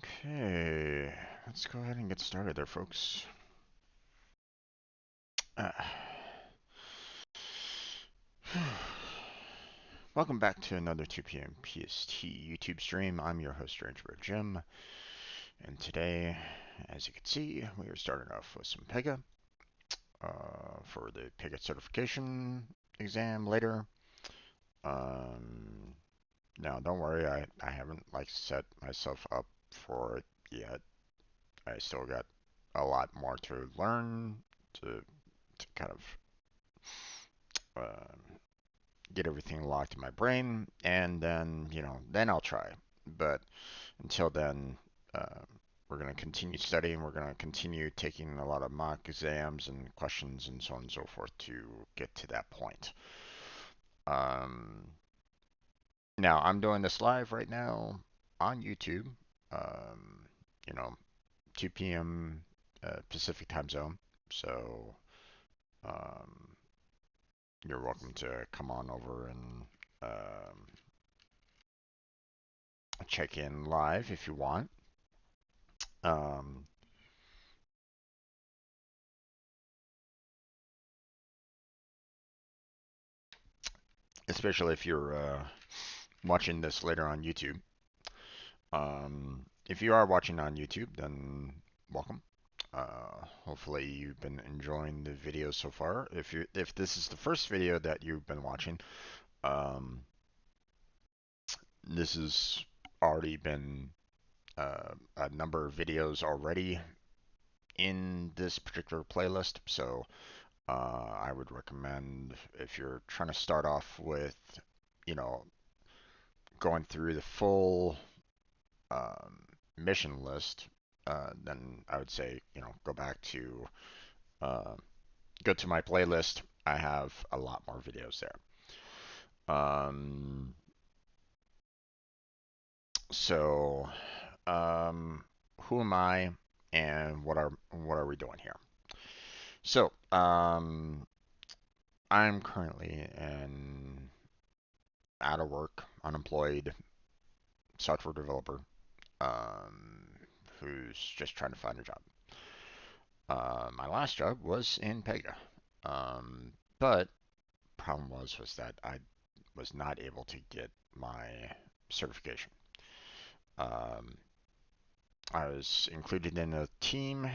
Okay, let's go ahead and get started there, folks. Uh, Welcome back to another 2 p.m. PST YouTube stream. I'm your host, Rangerbird Jim, and today, as you can see, we are starting off with some Pega for the Pega certification exam later. Um, Now, don't worry, I haven't set myself up for it yet. I still got a lot more to learn to kind of uh, get everything locked in my brain, and then then I'll try. But until then, uh, we're going to continue studying. We're going to continue taking a lot of mock exams and questions and so on and so forth to get to that point. Um, Now I'm doing this live right now on YouTube. Um, you know, 2 p.m. Pacific time zone. So um, you're welcome to come on over and check in live if you want. Um, Especially if you're watching this later on YouTube. If you are watching on YouTube, then welcome. Hopefully you've been enjoying the video so far. If this is the first video that you've been watching, um, this has already been a number of videos already in this particular playlist. So I would recommend if you're trying to start off with, you know, going through the full um, mission list, then I would say, go back to uh, go to my playlist. I have a lot more videos there. Um, so, who am I, and what are we doing here? So, I'm currently an out of work, unemployed software developer um, who's just trying to find a job. My last job was in Pega, but problem was that I was not able to get my certification. Um, I was included in a team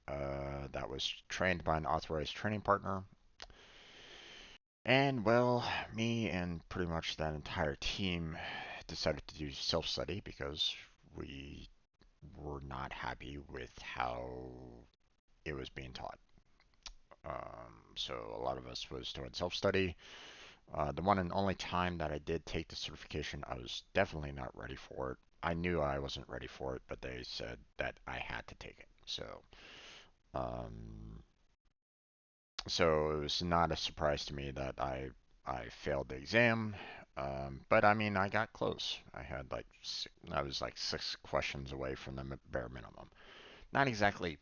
that was trained by an authorized training partner. And well, me and pretty much that entire team decided to do self-study because we were not happy with how it was being taught. So a lot of us was doing self-study. The one and only time that I did take the certification, I was definitely not ready for it. I knew I wasn't ready for it, but they said that I had to take it. Um, so it was not a surprise to me that I failed the exam. But I mean, I got close. I was like 6 questions away from the bare minimum. Not exactly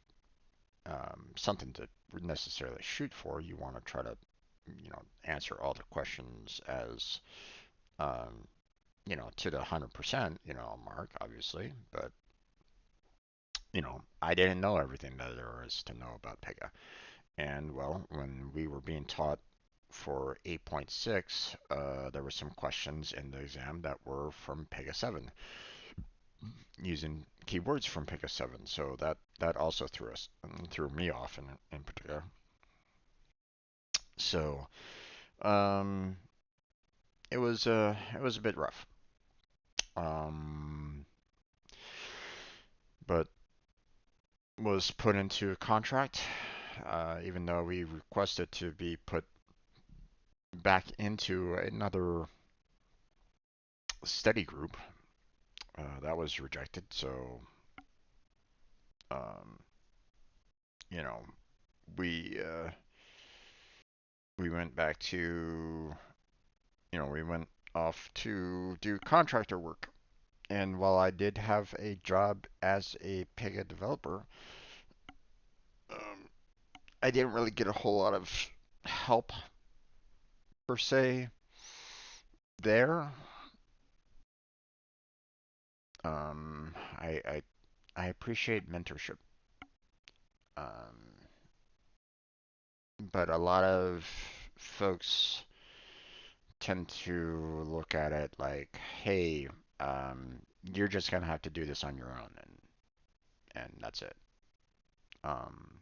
something to necessarily shoot for. You want to try to, answer all the questions as, um, to the 100%, mark, obviously. But, I didn't know everything that there was to know about Pega. And, well, when we were being taught for 8.6, there were some questions in the exam that were from Pega 7, using keywords from Pega 7. So that also threw me off in particular. So um, it was a bit rough. Um, but was put into a contract, even though we requested to be put back into another study group. That was rejected. So, um, you know, we we went back to, we went off to do contractor work. And while I did have a job as a Pega developer, um, I didn't really get a whole lot of help per se there. I I appreciate mentorship, um, but a lot of folks tend to look at it like, hey, you're just gonna have to do this on your own, and that's it. Um,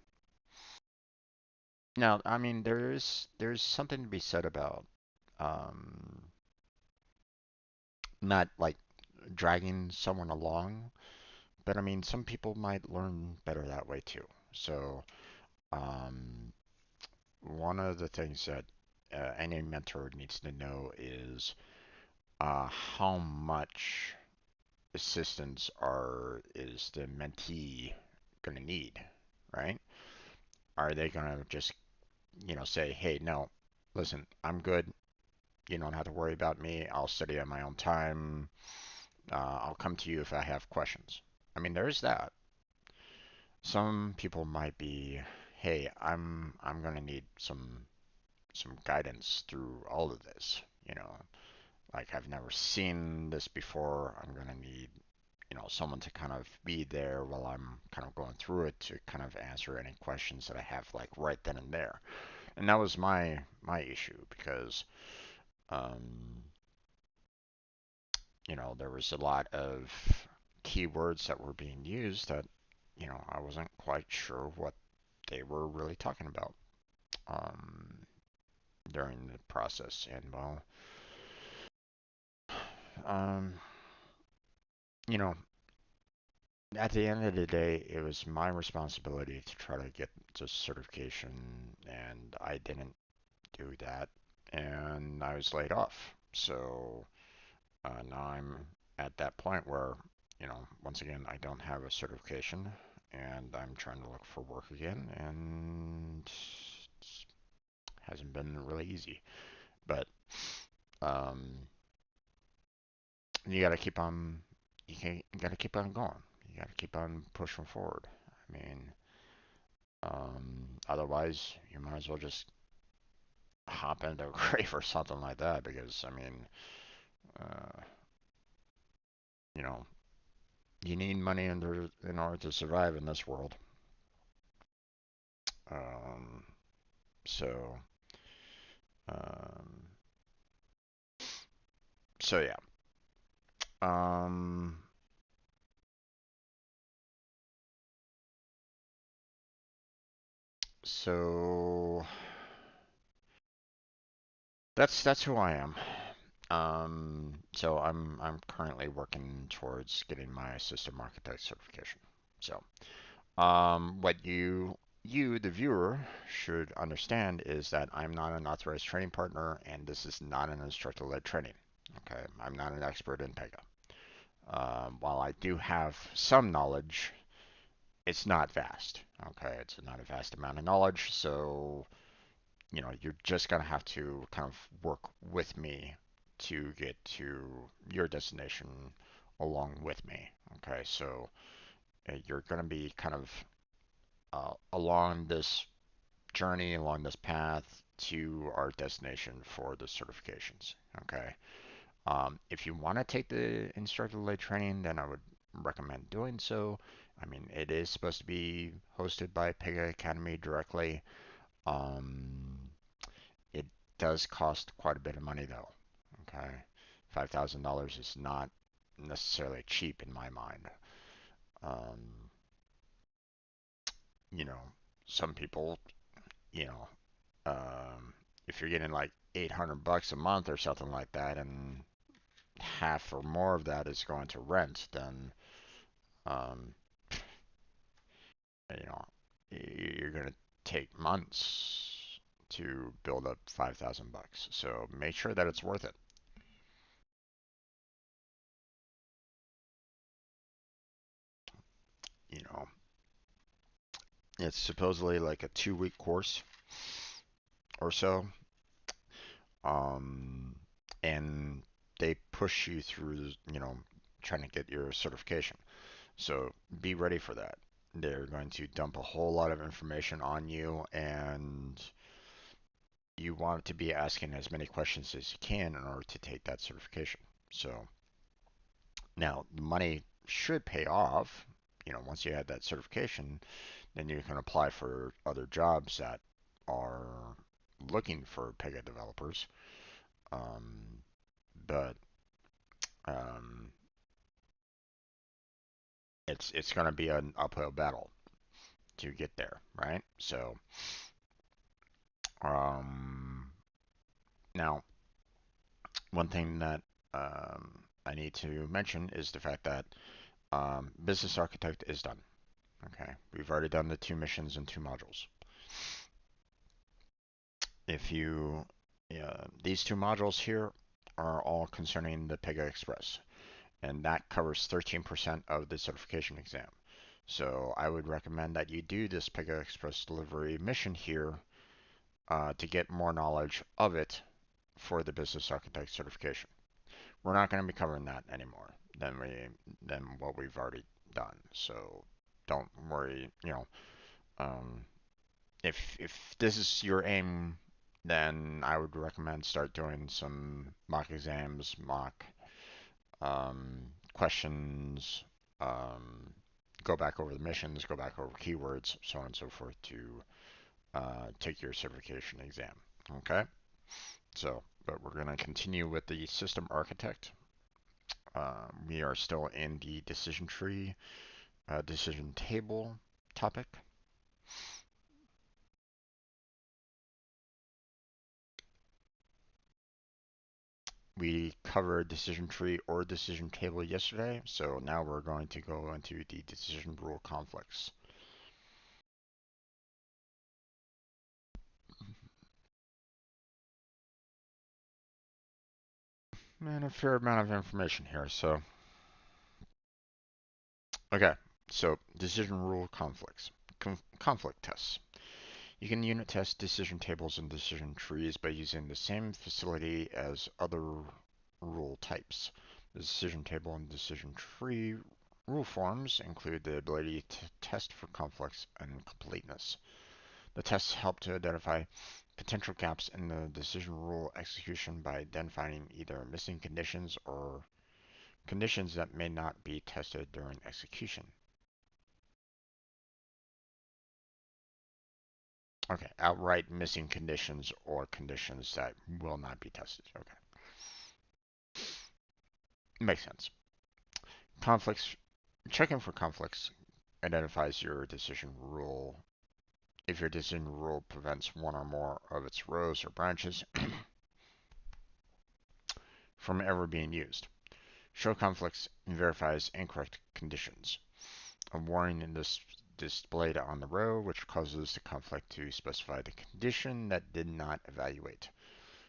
Now, I mean, there's something to be said about um, not like dragging someone along, but I mean, some people might learn better that way too. So, um, one of the things that any mentor needs to know is how much assistance is the mentee gonna need, right? Are they gonna just, say, hey, no, listen, I'm good. You don't have to worry about me. I'll study at my own time. I'll come to you if I have questions. I mean, there's that. Some people might be, hey, I'm gonna need some guidance through all of this. Like I've never seen this before. I'm gonna need, someone to kind of be there while I'm kind of going through it to kind of answer any questions that I have like right then and there. And that was my issue because um, there was a lot of keywords that were being used that, I wasn't quite sure what they were really talking about um, during the process. And well, um, you know, at the end of the day, it was my responsibility to try to get the certification, and I didn't do that, and I was laid off. So now I'm at that point where, once again, I don't have a certification and I'm trying to look for work again, and it hasn't been really easy. But um, you got to keep on, you got to keep on going. You got to keep on pushing forward. I mean, otherwise, you might as well just hop into a grave or something like that because, I mean, uh, you know, you need money in order to survive in this world. Um, so, um, so yeah. Um, so that's who I am. So I'm currently working towards getting my system architect certification. So, what you the viewer should understand is that I'm not an authorized training partner, and this is not an instructor-led training. Okay, I'm not an expert in Pega. While I do have some knowledge, it's not vast. Okay, it's not a vast amount of knowledge, so you're just gonna have to kind of work with me to get to your destination along with me. Okay, so you're gonna be kind of along this journey, along this path to our destination for the certifications. Okay. If you want to take the instructor-led training, then I would recommend doing so. I mean, it is supposed to be hosted by Pega Academy directly. Um, it does cost quite a bit of money though. Okay, $5,000 is not necessarily cheap in my mind. Um, you know, some people, you know, if you're getting like $800 a month or something like that, and half or more of that is going to rent, then um, you know, you're going to take months to build up $5,000. So make sure that it's worth it. You know, it's supposedly like a 2-week course or so, um, and they push you through, trying to get your certification. So be ready for that. They're going to dump a whole lot of information on you, and you want to be asking as many questions as you can in order to take that certification. So now the money should pay off, once you have that certification, then you can apply for other jobs that are looking for Pega developers. Um, but um, it's going to be an uphill battle to get there, right? So um, now, one thing that I need to mention is the fact that Business Architect is done. Okay, we've already done the 2 missions and 2 modules. If you, these 2 modules here are all concerning the Pega Express, and that covers 13% of the certification exam. So I would recommend that you do this Pega Express delivery mission here to get more knowledge of it for the Business Architect certification. We're not going to be covering that anymore than what we've already done. So don't worry. Um, if this is your aim, then I would recommend start doing some mock exams, mock questions, go back over the missions, go back over keywords, so on and so forth to take your certification exam. Okay? So, but we're going to continue with the system architect. We are still in the decision tree, decision table topic. We covered decision tree or decision table yesterday, so now we're going to go into the decision rule conflicts. And a fair amount of information here, so. Okay, so decision rule conflicts. Conflict tests. You can unit test decision tables and decision trees by using the same facility as other rule types. The decision table and decision tree rule forms include the ability to test for conflicts and completeness. The tests help to identify potential gaps in the decision rule execution by identifying either missing conditions or conditions that may not be tested during execution. Okay, outright missing conditions or conditions that will not be tested. Okay, makes sense. Conflicts, checking for conflicts identifies your decision rule. If your decision rule prevents one or more of its rows or branches from ever being used. Show conflicts verifies incorrect conditions. A warning is displayed on the row, which causes the conflict to specify the condition that did not evaluate.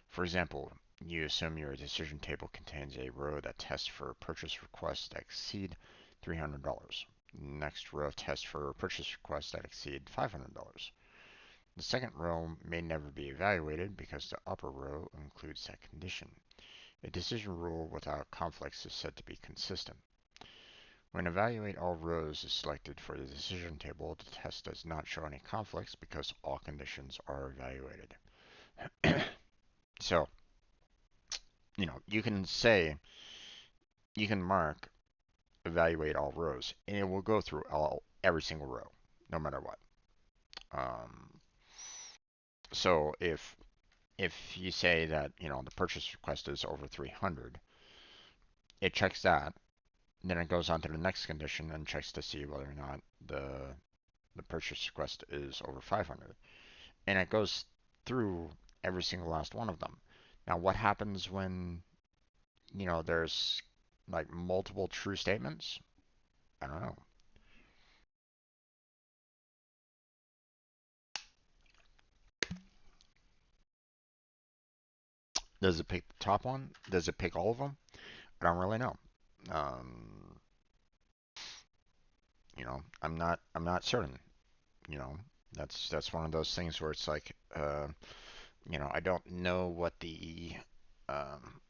For example, you assume your decision table contains a row that tests for purchase requests that exceed $300. Next row tests for purchase requests that exceed $500. The second row may never be evaluated because the upper row includes that condition. A decision rule without conflicts is said to be consistent. When evaluate all rows is selected for the decision table, the test does not show any conflicts because all conditions are evaluated. So, you can say, you can mark evaluate all rows, and it will go through every single row, no matter what. Um, so if you say that the purchase request is over 300, it checks that, then it goes on to the next condition and checks to see whether or not the purchase request is over 500, and it goes through every single last one of them. Now, what happens when there's like multiple true statements? I don't know. Does it pick the top one? Does it pick all of them? I don't really know. Um, I'm not certain. You know, that's one of those things where it's like, I don't know um,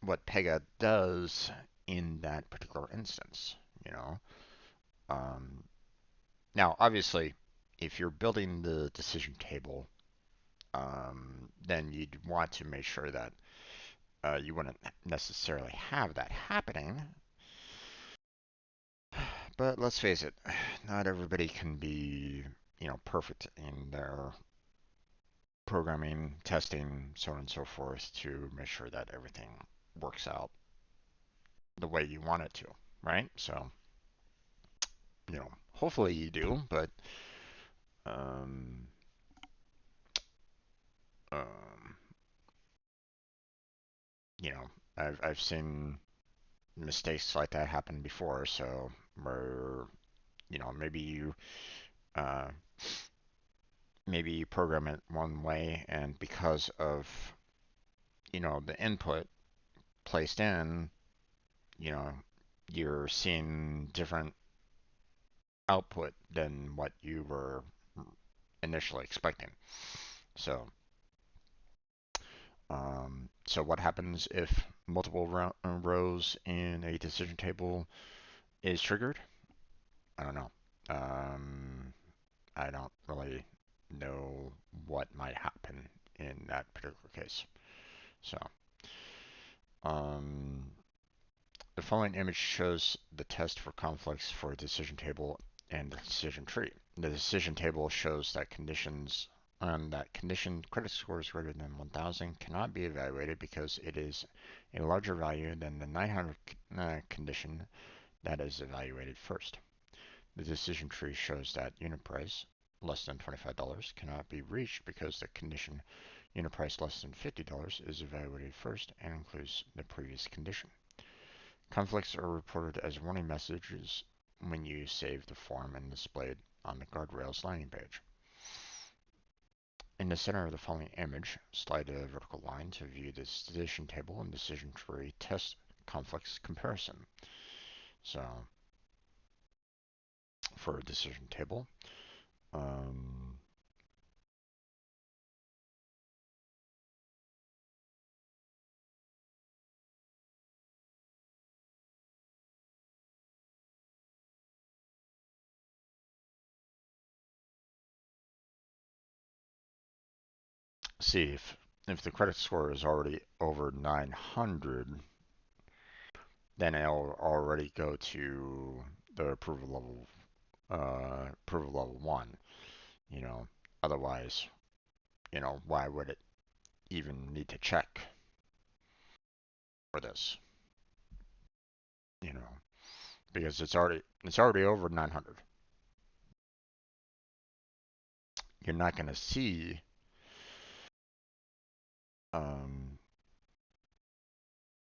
what Pega does in that particular instance. You know, um, now obviously, if you're building the decision table, then you'd want to make sure that you wouldn't necessarily have that happening. But let's face it, not everybody can be, perfect in their programming, testing, so on and so forth to make sure that everything works out the way you want it to, right? So, hopefully you do, but um, um, you know, I've seen mistakes like that happen before. So where maybe uh, you program it one way, and because of the input placed in, you know, you're seeing different output than what you were initially expecting. So, so what happens if multiple rows in a decision table is triggered? I don't know. Um, I don't really know what might happen in that particular case. So, um, the following image shows the test for conflicts for a decision table and the decision tree. The decision table shows that conditions on that condition credit scores greater than 1000 cannot be evaluated because it is a larger value than the 900 condition that is evaluated first. The decision tree shows that unit price less than $25 cannot be reached because the condition unit price less than $50 is evaluated first and includes the previous condition. Conflicts are reported as warning messages when you save the form and displayed on the guardrails landing page. In the center of the following image, slide a vertical line to view the decision table and decision tree test conflicts comparison. So, for a decision table, um, see if the credit score is already over 900, then it'll already go to the approval level 1. You know, otherwise, why would it even need to check for this? You know, because it's already over 900. You're not going to see um,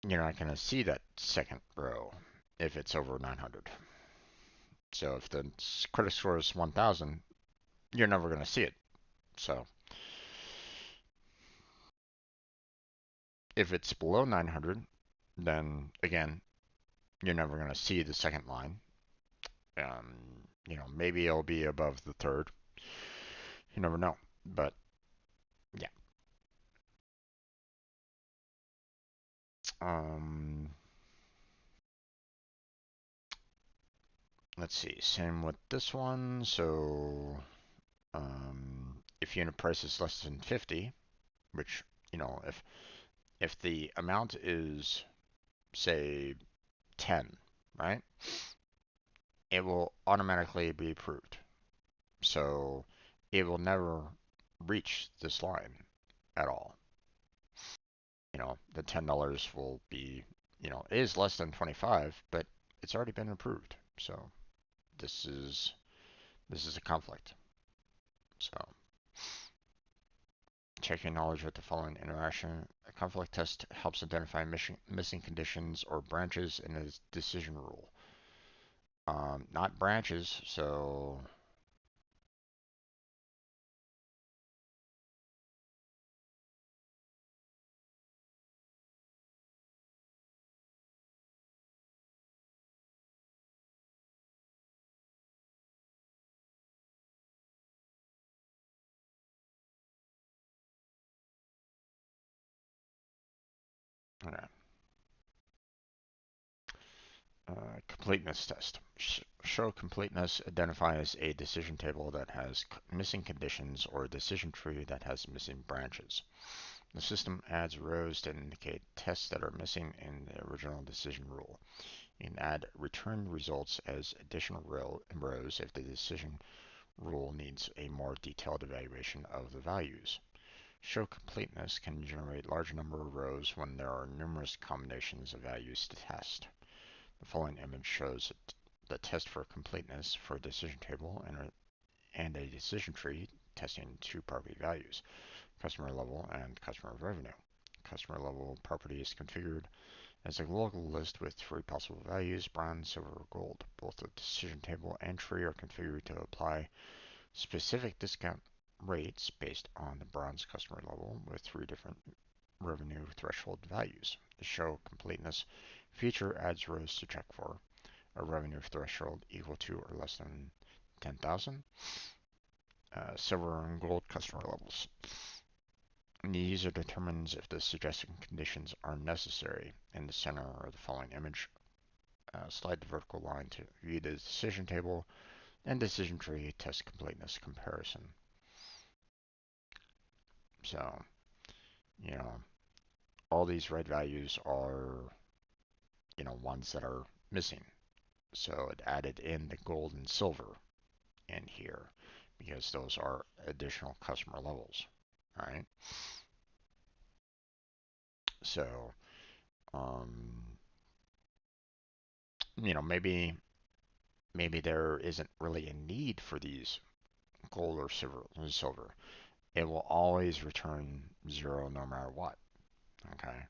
that second row if it's over 900. So if the credit score is 1000, you're never going to see it. So if it's below 900, then again, you're never going to see the second line. Maybe it'll be above the third. You never know. But yeah. Um, let's see. Same with this one. So if unit price is less than 50, which if the amount is say 10, right? It will automatically be approved. So it will never reach this line at all. The $10 will be, is less than 25, but it's already been approved. So this is a conflict. So check your knowledge with the following interaction. A conflict test helps identify missing conditions or branches in a decision rule. Not branches, so okay. Completeness test. Show completeness identifies a decision table that has missing conditions or a decision tree that has missing branches. The system adds rows that indicate tests that are missing in the original decision rule. You can add return results as additional rows if the decision rule needs a more detailed evaluation of the values. Show completeness can generate large number of rows when there are numerous combinations of values to test. The following image shows the test for completeness for a decision table and a decision tree testing two property values, customer level and customer revenue. Customer level property is configured as a local list with three possible values, bronze, silver, or gold. Both the decision table and tree are configured to apply specific discount rates based on the bronze customer level with three different revenue threshold values. The show completeness feature adds rows to check for a revenue threshold equal to or less than 10,000, silver and gold customer levels. And the user determines if the suggested conditions are necessary. In the center of the following image, slide the vertical line to view the decision table and decision tree test completeness comparison. So, you know, all these red values are, ones that are missing. So it added in the gold and silver in here because those are additional customer levels, right? So, um, maybe there isn't really a need for these gold or silver. It will always return zero no matter what. Okay,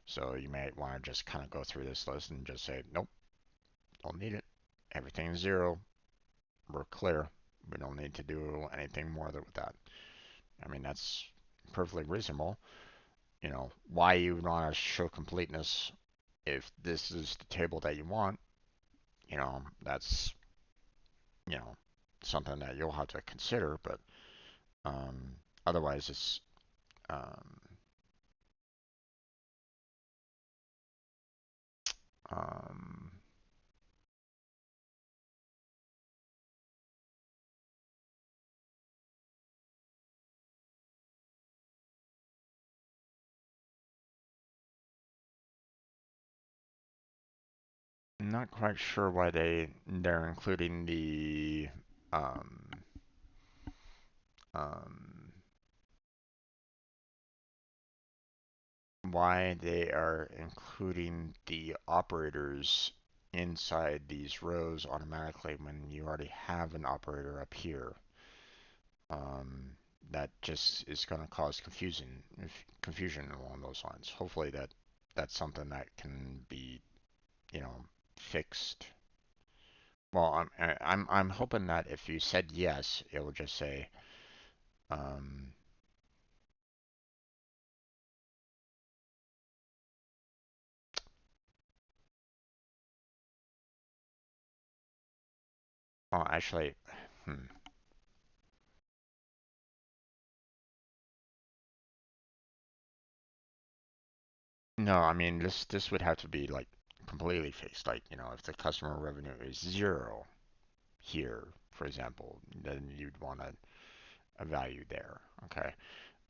so you may want to just kind of go through this list and just say, nope, don't need it. Everything's zero. We're clear. We don't need to do anything more with that. I mean, that's perfectly reasonable. Why you want to show completeness if this is the table that you want, that's, you know, something that you'll have to consider, but um, otherwise it's um, um, not quite sure why they're including um, um, why they are including the operators inside these rows automatically when you already have an operator up here. Um, that just is going to cause confusion along those lines. Hopefully that's something that can be, you know, fixed. Well, I'm hoping that if you said yes, it will just say, um, oh, actually, hmm. No, I mean this would have to be like completely fixed. Like, if the customer revenue is zero here, for example, then you'd want a value there. Okay.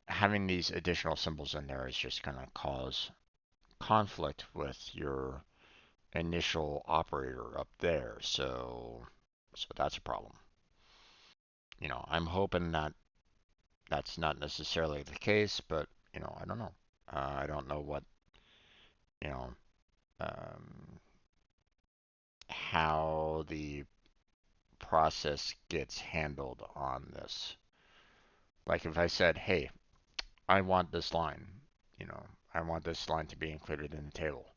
Having these additional symbols in there is just going to cause conflict with your initial operator up there. So that's a problem. I'm hoping that that's not necessarily the case, but I don't know. I don't know what you know um, how the process gets handled on this. Like if I said, hey, I want this line, you know, I want this line to be included in the table.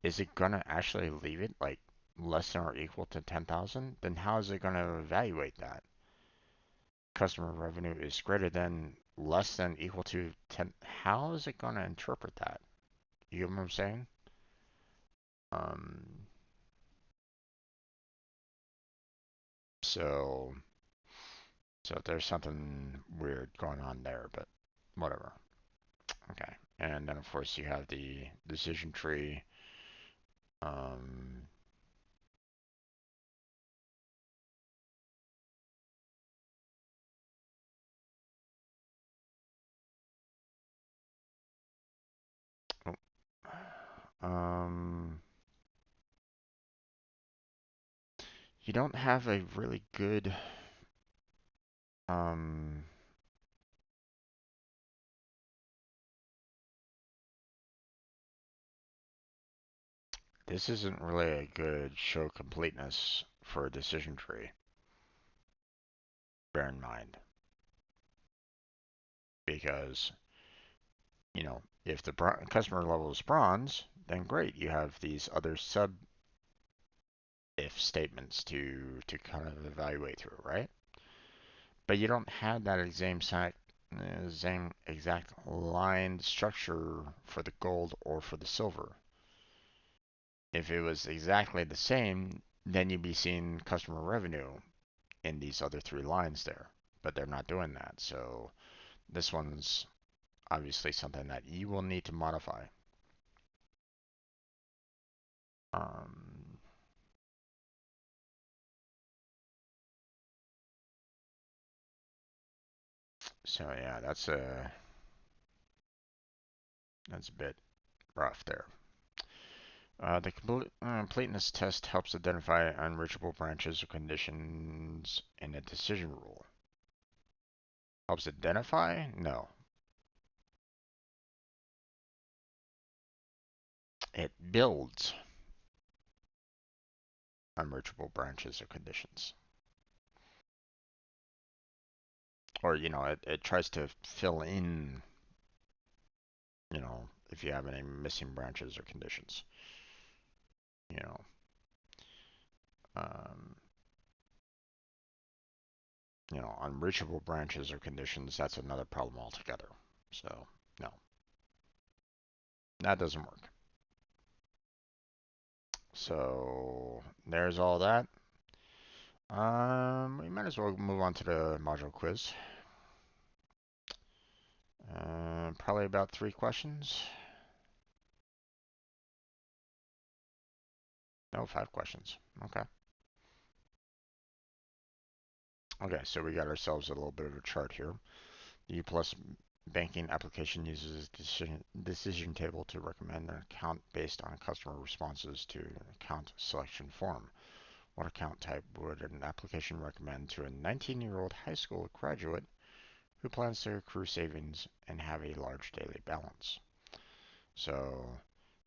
Is it gonna actually leave it like less than or equal to 10,000? Then how is it gonna evaluate that? Customer revenue is greater than, less than, equal to 10. How is it gonna interpret that? You know what I'm saying? Um, so so there's something weird going on there, but whatever. Okay. And then of course you have the decision tree. Um, oh, um, you don't have a really good um this isn't really a good show completeness for a decision tree, bear in mind. Because, if the customer level is bronze, then great, you have these other sub if statements to kind of evaluate through, right? But you don't have that same exact line structure for the gold or for the silver. If it was exactly the same, then you'd be seeing customer revenue in these other three lines there. But they're not doing that. So this one's obviously something that you will need to modify. Um, so yeah, that's a bit rough there. The completeness test helps identify unreachable branches or conditions in a decision rule. Helps identify? No. It builds unreachable branches or conditions. Or, it tries to fill in, if you have any missing branches or conditions. You know, um, unreachable branches or conditions, that's another problem altogether. So, no, that doesn't work. So, there's all that. We might as well move on to the module quiz. Probably about 3 questions. No, 5 questions. Okay. Okay, so we got ourselves a little bit of a chart here. The U Plus banking application uses a decision table to recommend an account based on customer responses to an account selection form. What account type would an application recommend to a 19-year-old high school graduate who plans to accrue savings and have a large daily balance? So,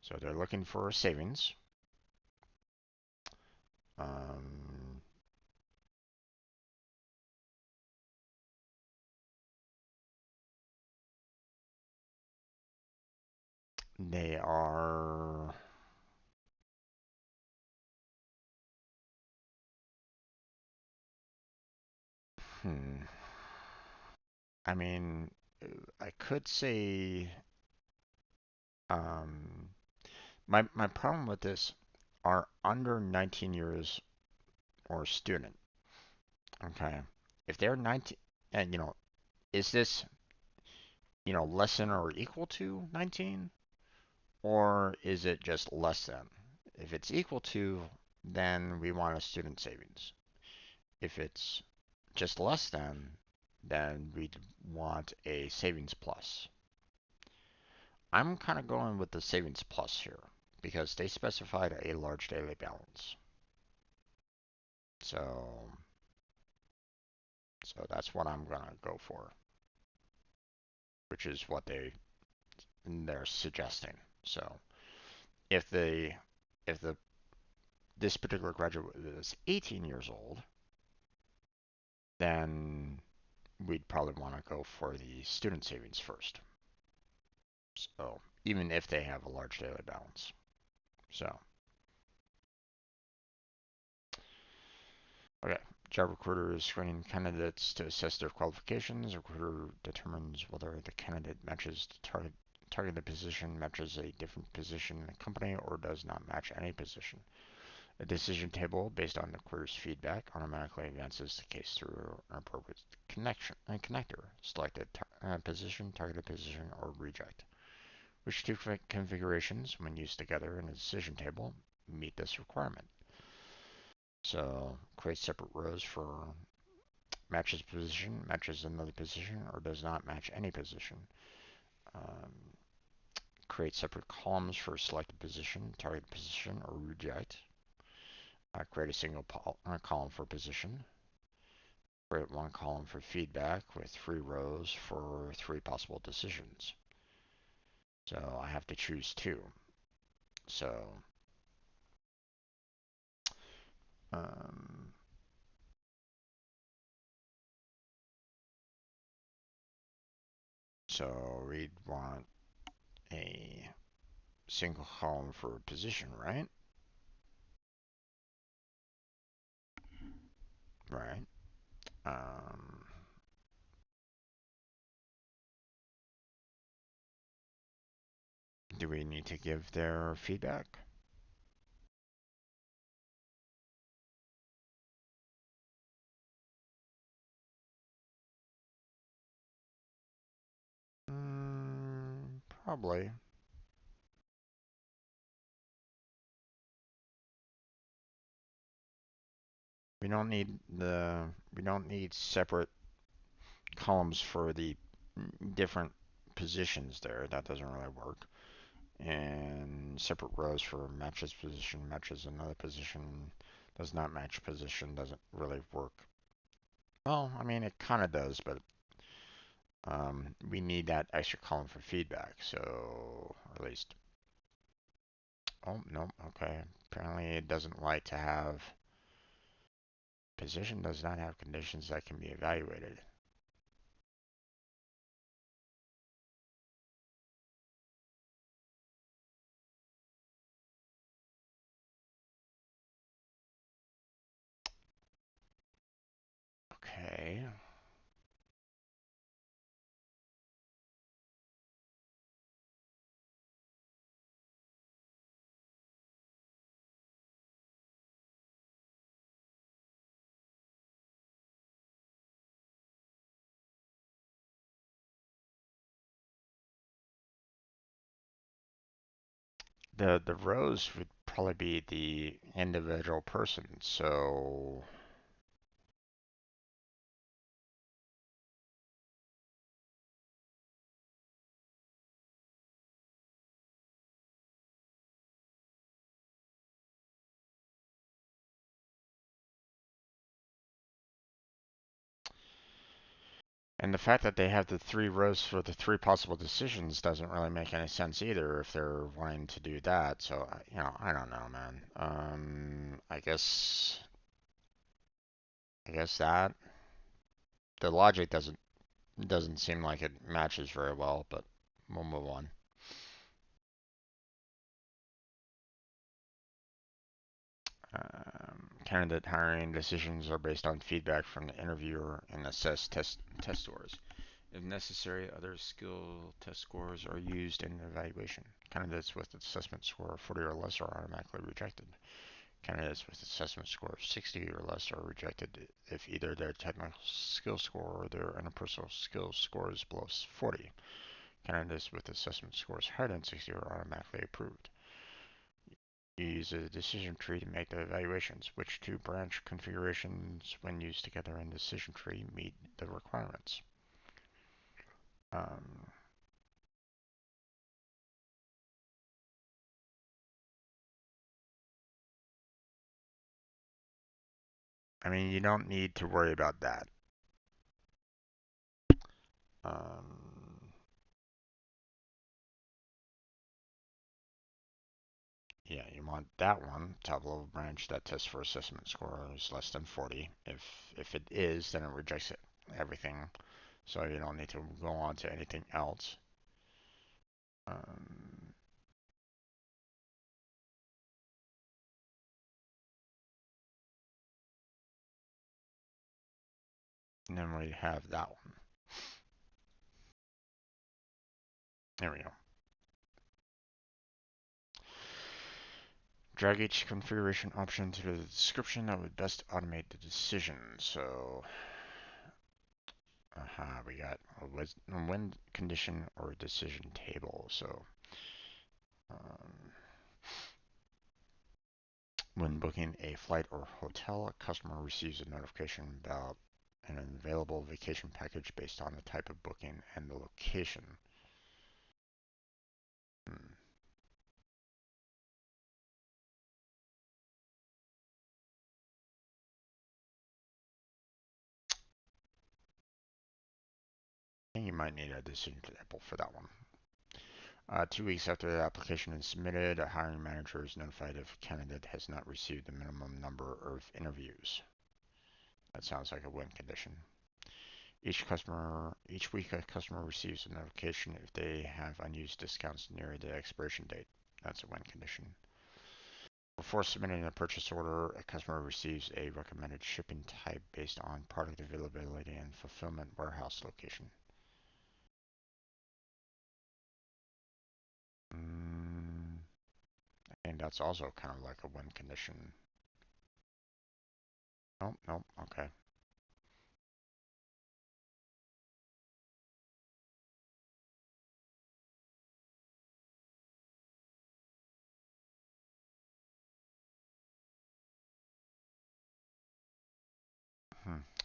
so they're looking for a savings. Um, they are. Hmm. I mean, I could say. Um, my problem with this are under 19 years or student. Okay, if they're 19, and is this less than or equal to 19, or is it just less than? If it's equal to, then we want a student savings. If it's just less than, then we'd want a savings plus. I'm kind of going with the savings plus here because they specified a large daily balance. So, so that's what I'm gonna go for, which is what they're suggesting. So, if the if the this particular graduate is 18 years old, then we'd probably want to go for the student savings first. So, even if they have a large daily balance. So, okay. Job recruiter is screening candidates to assess their qualifications. Recruiter determines whether the candidate matches the targeted position, matches a different position in the company, or does not match any position. A decision table based on the query's feedback automatically advances the case through an appropriate connector. Selected position, targeted position, or reject. Which two configurations, when used together in a decision table, meet this requirement? So create separate rows for matches position, matches another position, or does not match any position. Um, create separate columns for selected position, target position, or reject. Create a single column for position. Create one column for feedback with 3 rows for 3 possible decisions. So I have to choose 2. So um, we'd want a single column for position, right? Right. Um, do we need to give their feedback? Probably. We don't need separate columns for the different positions there. That doesn't really work. And separate rows for matches position, matches another position, does not match position, doesn't really work. Well, I mean, it kind of does, but we need that extra column for feedback. So, or at least, oh, no, okay. Apparently it doesn't like to have, position does not have conditions that can be evaluated. Okay. The rows would probably be the individual person. So, and the fact that they have the 3 rows for the 3 possible decisions doesn't really make any sense either if they're wanting to do that. So, I don't know, man. I guess that the logic doesn't seem like it matches very well, but we'll move on. Candidate hiring decisions are based on feedback from the interviewer and assess test scores. If necessary, other skill test scores are used in the evaluation. Candidates with assessment score of 40 or less are automatically rejected. Candidates with assessment score of 60 or less are rejected if either their technical skill score or their interpersonal skill score is below 40. Candidates with assessment scores higher than 60 are automatically approved. You use a decision tree to make the evaluations. Which 2 branch configurations, when used together in the decision tree, meet the requirements? Um, I mean, you don't need to worry about that. Um, yeah, you want that one, top level branch that tests for assessment scores less than 40. If it is, then it rejects everything, so you don't need to go on to anything else. Um, and then we have that one. There we go. Drag each configuration option to the description that would best automate the decision. So, we got a win condition or decision table. So, um, when booking a flight or hotel, a customer receives a notification about an available vacation package based on the type of booking and the location. Hmm. think you might need a decision table for that one. 2 weeks after the application is submitted, a hiring manager is notified if a candidate has not received the minimum number of interviews. That sounds like a win condition. Each week a customer receives a notification if they have unused discounts near the expiration date. That's a win condition. Before submitting a purchase order, a customer receives a recommended shipping type based on product availability and fulfillment warehouse location. I think that's also kind of like a win condition. Nope, nope, okay.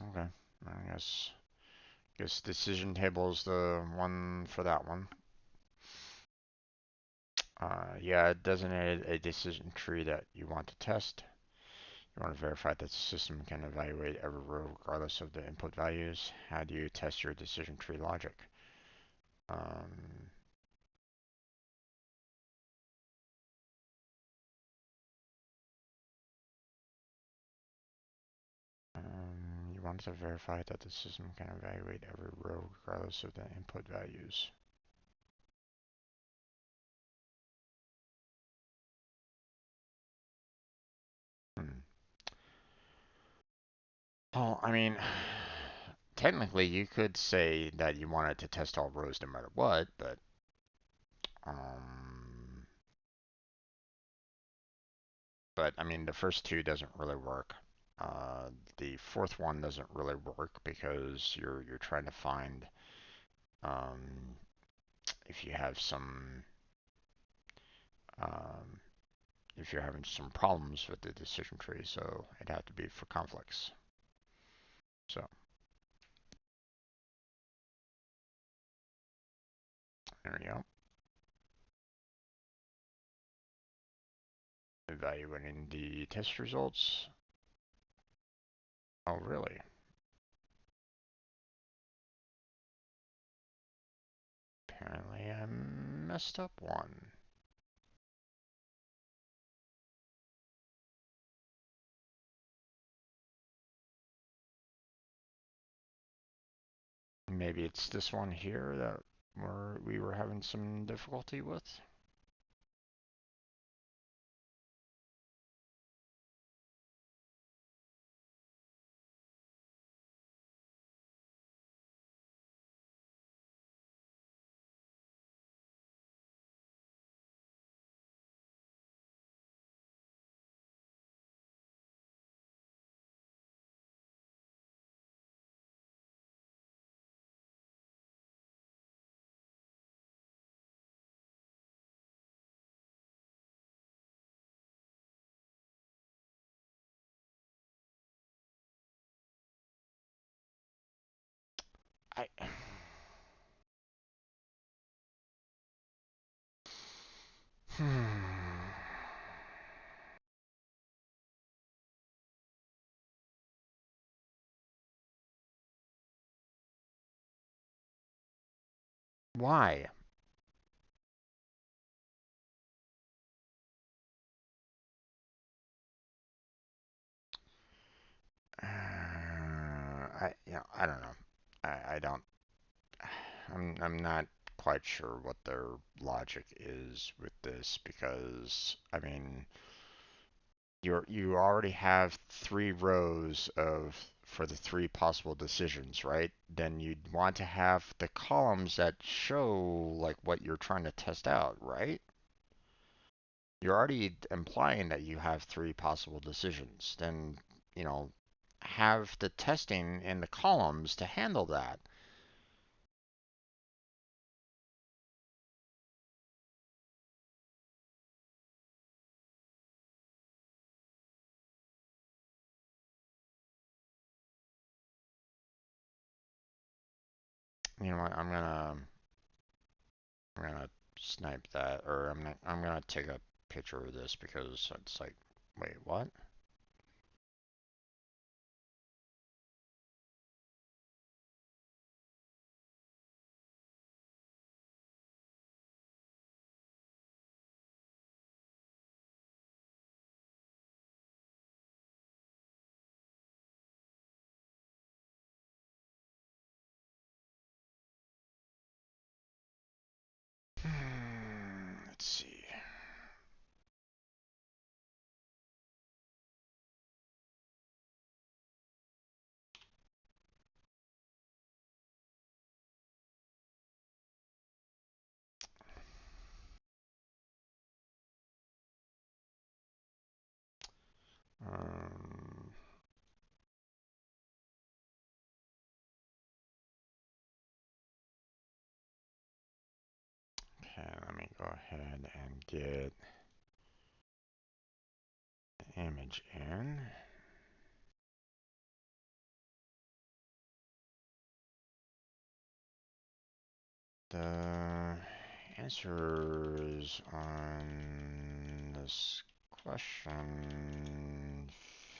Okay. I guess decision table is the one for that one. Yeah, designate a decision tree that you want to test. You want to verify that the system can evaluate every row regardless of the input values. How do you test your decision tree logic? Um, you want to verify that the system can evaluate every row regardless of the input values. Hmm. Well, I mean, technically you could say that you want it to test all rows no matter what, um, but I mean the first two doesn't really work. Uh, the fourth one doesn't really work because you're trying to find um, if you have some um, if you're having some problems with the decision tree, so it'd have to be for conflicts. So there we go. Evaluating the test results. Oh, really? Apparently I messed up one. Maybe it's this one here that we were having some difficulty with. I. Why? I don't know. I don't. I'm not quite sure what their logic is with this because I mean you already have 3 rows of for the 3 possible decisions, right? Then you'd want to have the columns that show like what you're trying to test out, right? You're already implying that you have 3 possible decisions. Then, you know, have the testing in the columns to handle that. You know what? I'm gonna snipe that, or I'm gonna take a picture of this because it's like, wait, what? Okay, let me go ahead and get the image in. The answers on this question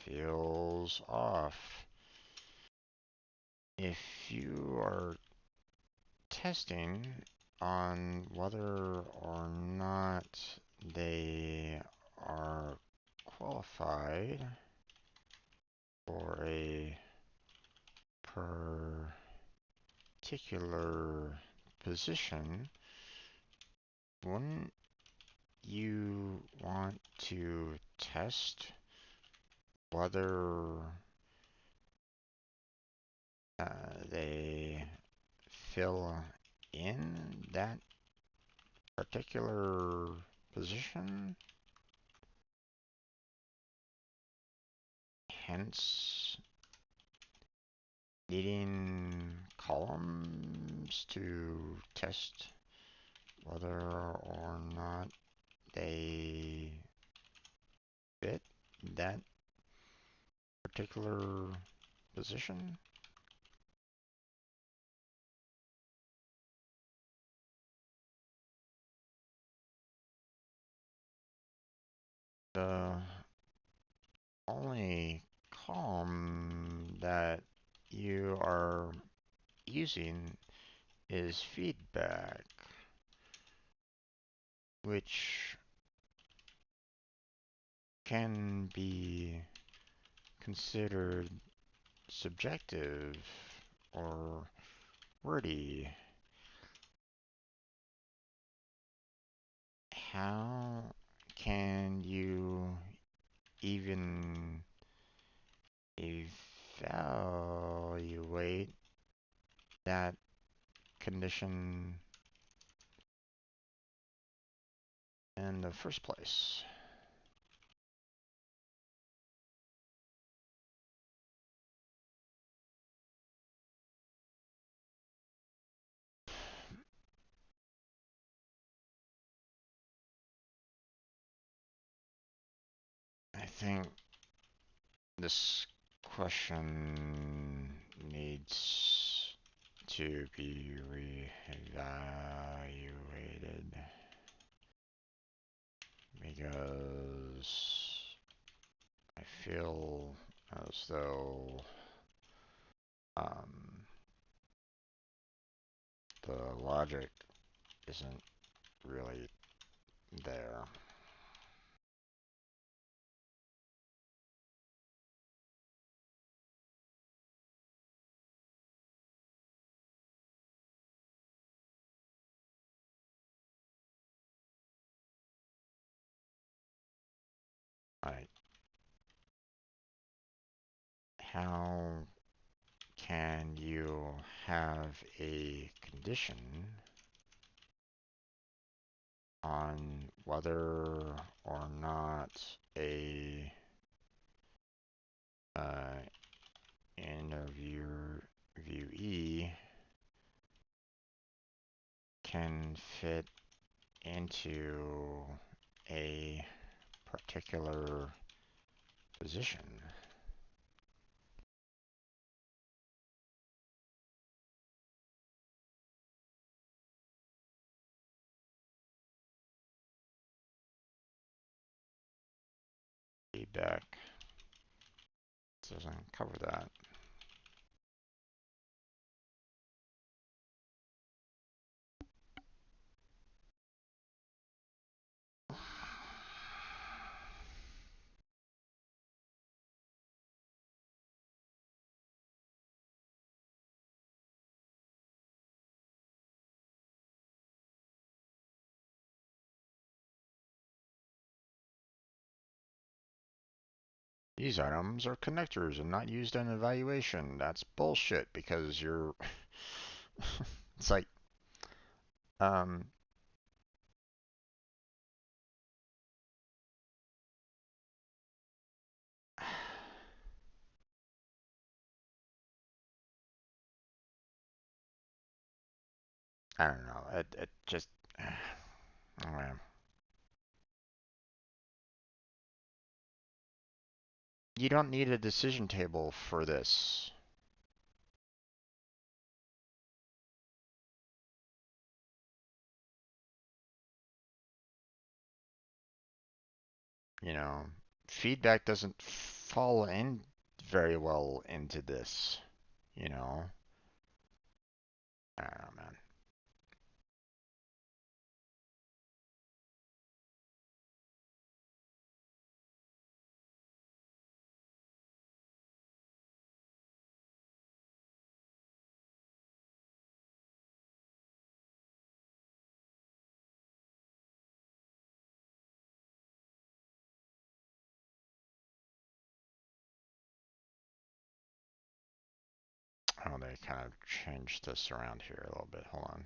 feels off. If you are testing on whether or not they are qualified for a particular position, wouldn't you want to test whether they fill in that particular position? Hence, needing columns to test whether or not they fit that particular position. The only column that you are using is feedback, which can be considered subjective or wordy. How can you even evaluate that condition in the first place? I think this question needs to be reevaluated because I feel as though um, the logic isn't really there. Like, how can you have a condition on whether or not a uh, interviewee can fit into a particular position? Feedback doesn't cover that. These items are connectors and not used in evaluation. That's bullshit because you're. It's like, um, I don't know. It just. Okay. You don't need a decision table for this. You know, feedback doesn't fall in very well into this, you know. I don't know, man. Oh, they kind of changed this around here a little bit. Hold on.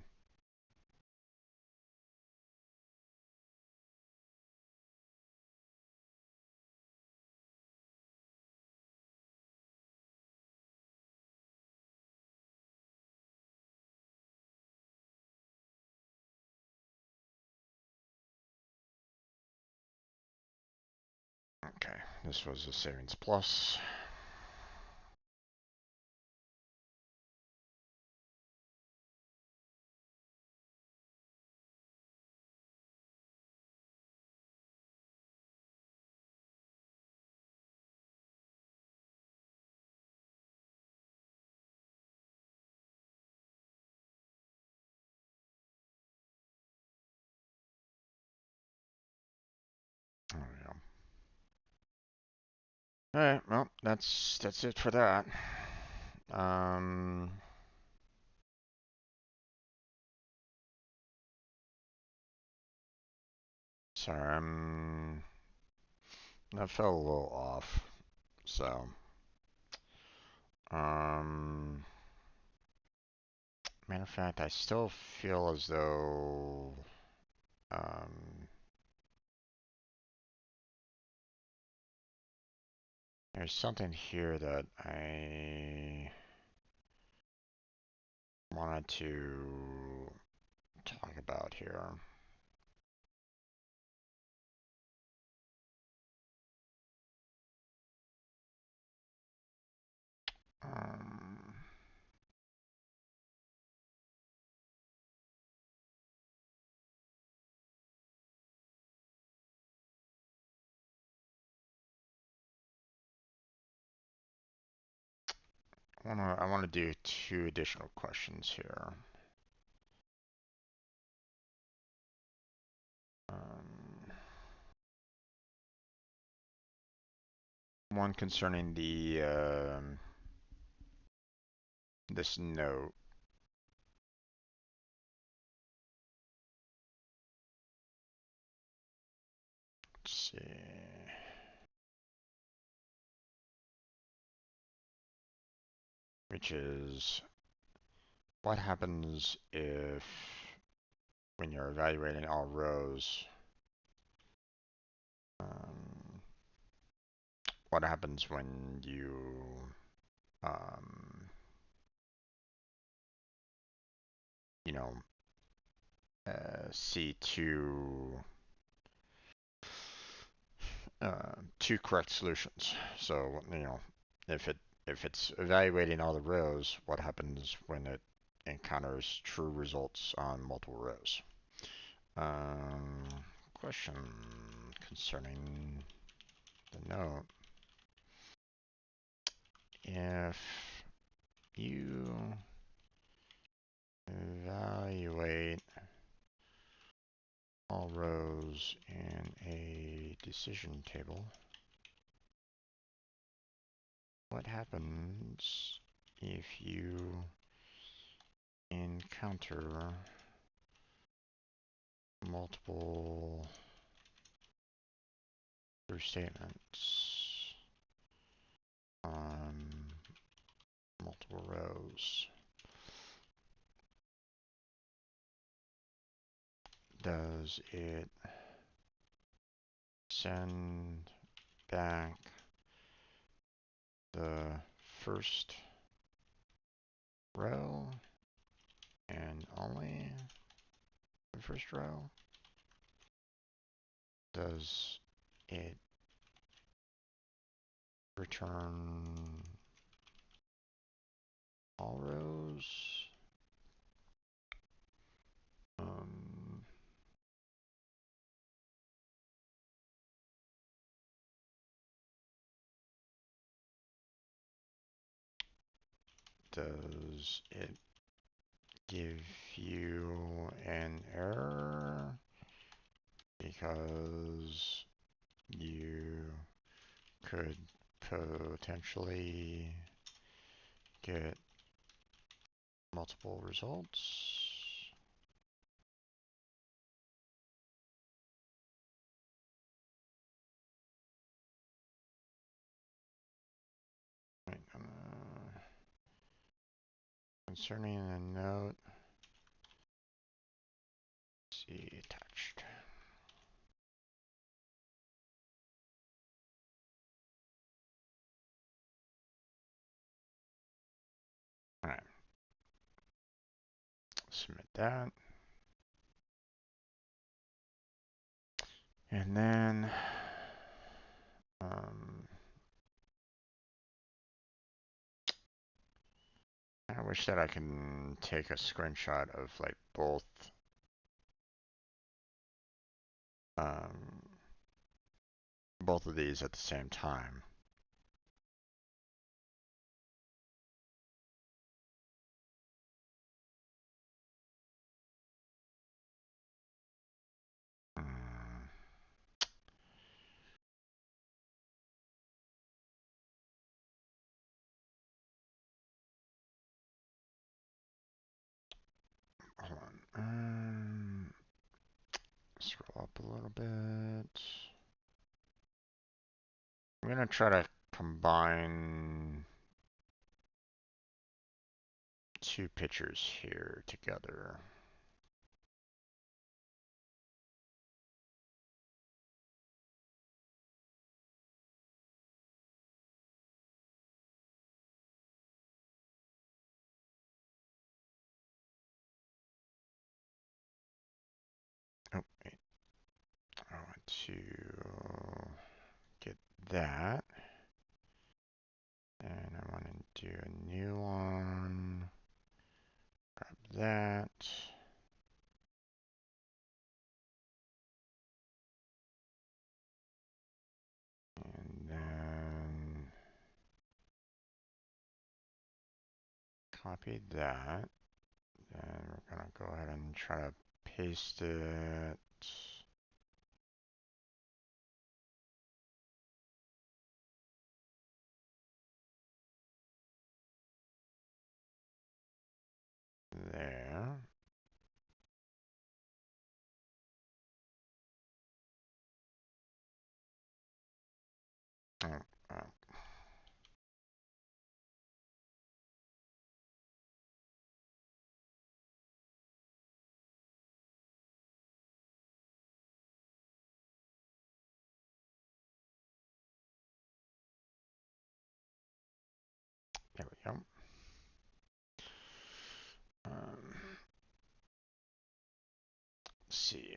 Okay, this was a savings plus. There we go. All right, well, that's it for that. Um, sorry, that fell a little off. So, um, matter of fact, I still feel as though, um, there's something here that I wanted to talk about here. Um, I wanna do two additional questions here. Um, one concerning the this note. Let's see. Which is what happens if when you're evaluating all rows, um, what happens when you um, you know see two correct solutions. So if it if it's evaluating all the rows, what happens when it encounters true results on multiple rows? Um, question concerning the note. If you evaluate all rows in a decision table, what happens if you encounter multiple true statements on multiple rows? Does it send back the first row and only the first row? Does it return all rows? Um, does it give you an error because you could potentially get multiple results? Right, concerning a note, see attached. All right, submit that. And then, I wish that I can take a screenshot of like um, both of these at the same time. Mm, hold on. Scroll up a little bit. I'm gonna try to combine two pictures here together. Oh, wait. I want to get that. And I want to do a new one. Grab that. And then copy that. Then we're gonna go ahead and try to paste it. There. Oh, oh. There we go. Let's see.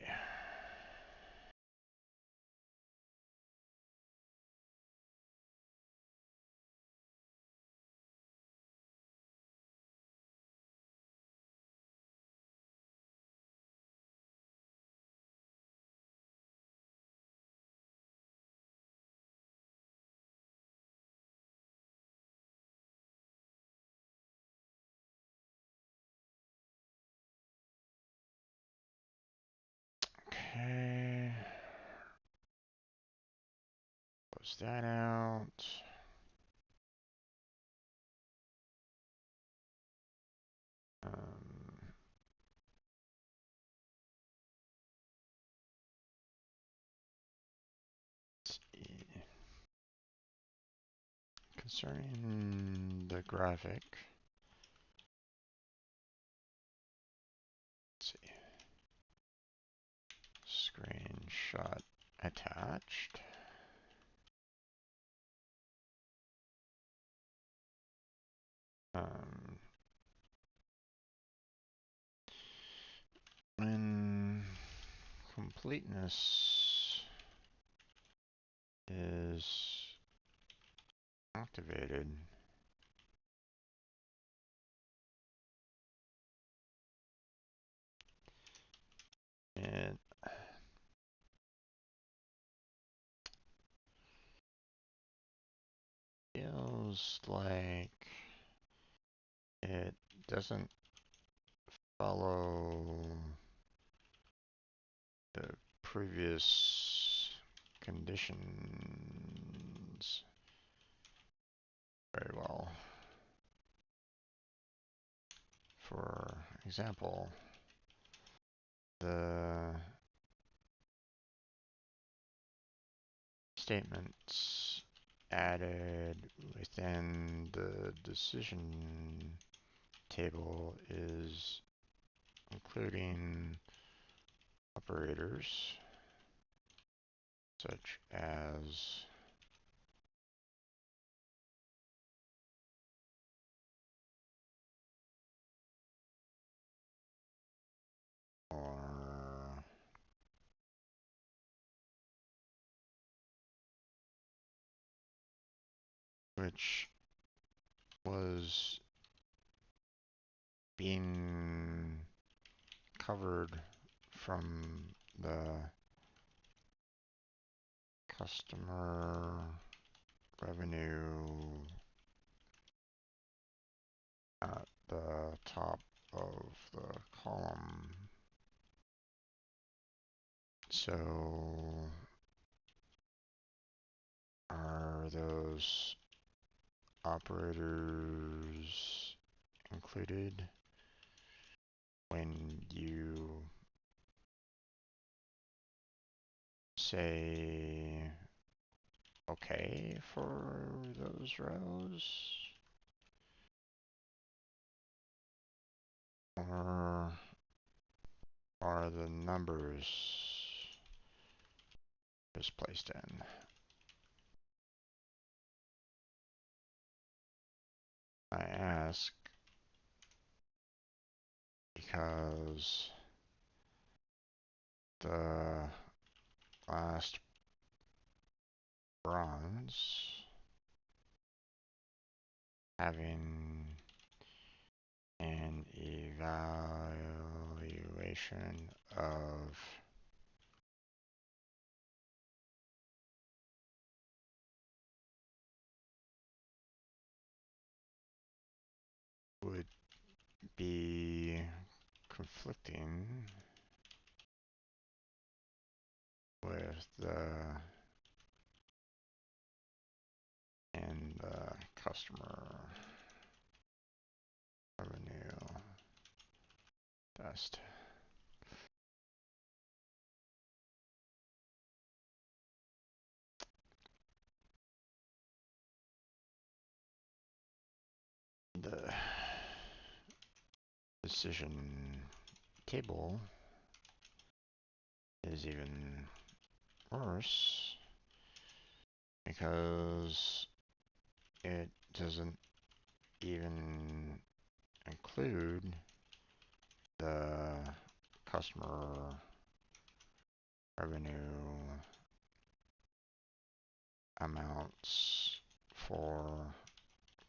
Okay. Close that out. Um, let's see. Concerning the graphic. Let's see. Screenshot attached. Um, in completeness, is activated, it feels like it doesn't follow the previous conditions very well. For example, the statements added within the decision table is including operators such as or which was being covered from the customer revenue at the top of the column. So are those operators included when you say okay for those rows? Or are the numbers just placed in? I ask because the last bronze having an evaluation of would be conflicting with the and the customer revenue test. The decision table is even worse because it doesn't even include the customer revenue amounts for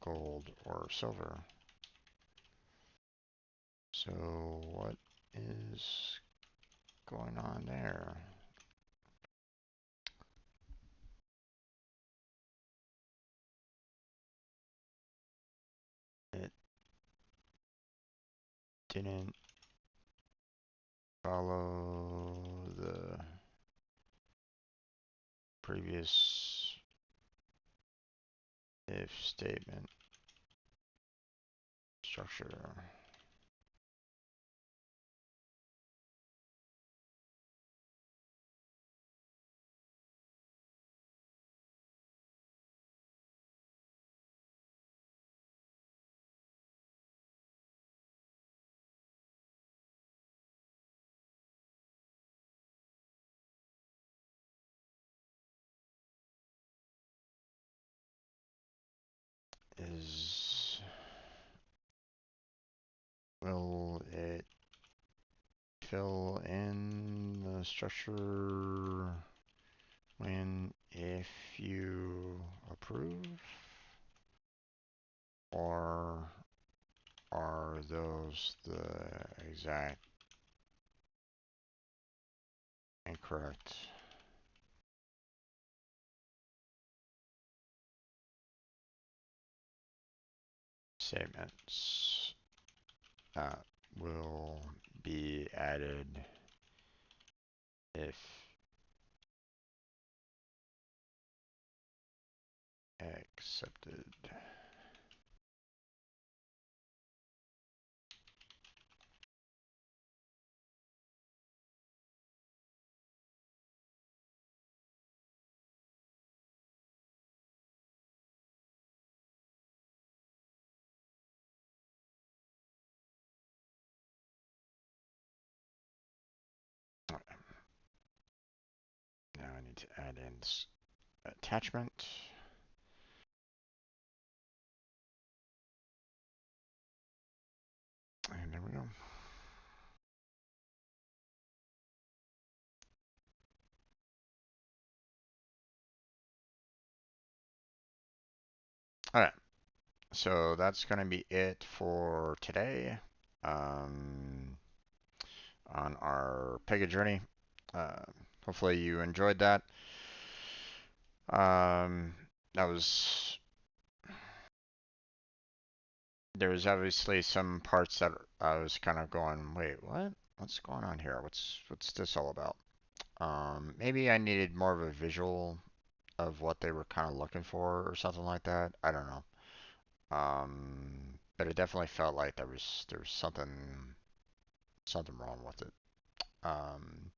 gold or silver. So what is going on there? It didn't follow the previous if statement structure. Will it fill in the structure when if you approve, or are those the exact incorrect statements that will be added if accepted? Now I need to add in this attachment. And there we go. All right. So that's going to be it for today on our Pega journey. Uh, Hopefully you enjoyed that. That was there was obviously some parts that I was kind of going, wait, what? What's going on here? What's this all about? Maybe I needed more of a visual of what they were kind of looking for or something like that. I don't know. But it definitely felt like there was something wrong with it. Um,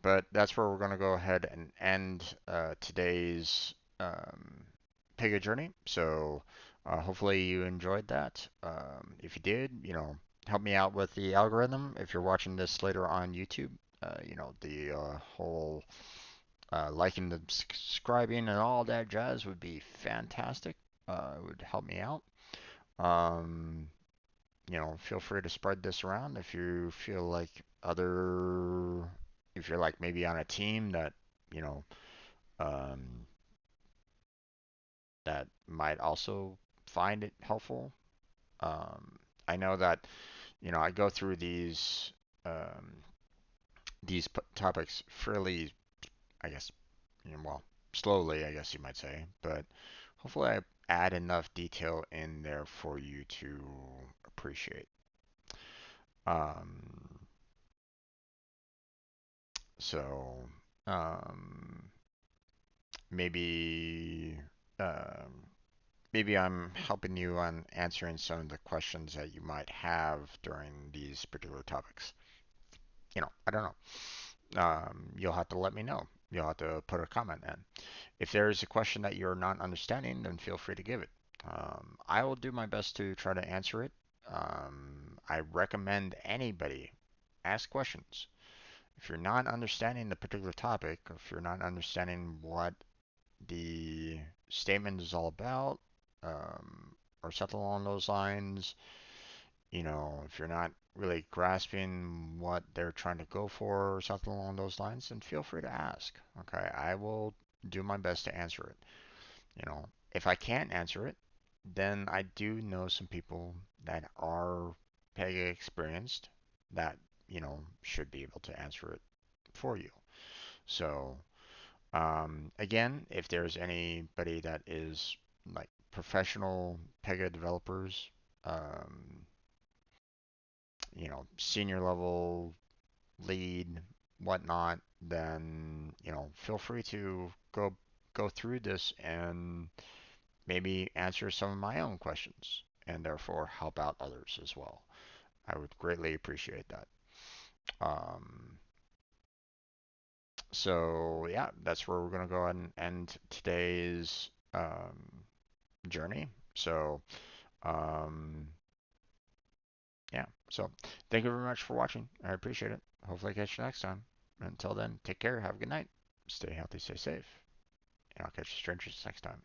but that's where we're going to go ahead and end today's Pega journey. So hopefully you enjoyed that. If you did, help me out with the algorithm. If you're watching this later on YouTube, the whole liking, the subscribing, and all that jazz would be fantastic. It would help me out. Um, Feel free to spread this around if you feel like if you're like maybe on a team that, you know, um, that might also find it helpful. Um, I know that, I go through um, topics fairly, I guess, well, slowly, I guess you might say, but hopefully I add enough detail in there for you to appreciate. Um, So um, maybe um, maybe I'm helping you on answering some of the questions that you might have during these particular topics. I don't know. You'll have to let me know. You'll have to put a comment in. If there is a question that you're not understanding, then feel free to give it. I will do my best to try to answer it. I recommend anybody ask questions. If you're not understanding the particular topic, or if you're not understanding what the statement is all about, or something along those lines, if you're not really grasping what they're trying to go for or something along those lines, then feel free to ask. Okay, I will do my best to answer it. If I can't answer it, then I do know some people that are Pega experienced that, should be able to answer it for you. So, again, if there's anybody that is like professional Pega developers, um, senior level, lead, whatnot, then, feel free to go through this and maybe answer some of my own questions and therefore help out others as well. I would greatly appreciate that. Um, So yeah, that's where we're gonna go ahead and end today's journey. So um, yeah, so thank you very much for watching. I appreciate it. Hopefully, I catch you next time. Until then, take care. Have a good night. Stay healthy. Stay safe. And I'll catch you strangers next time.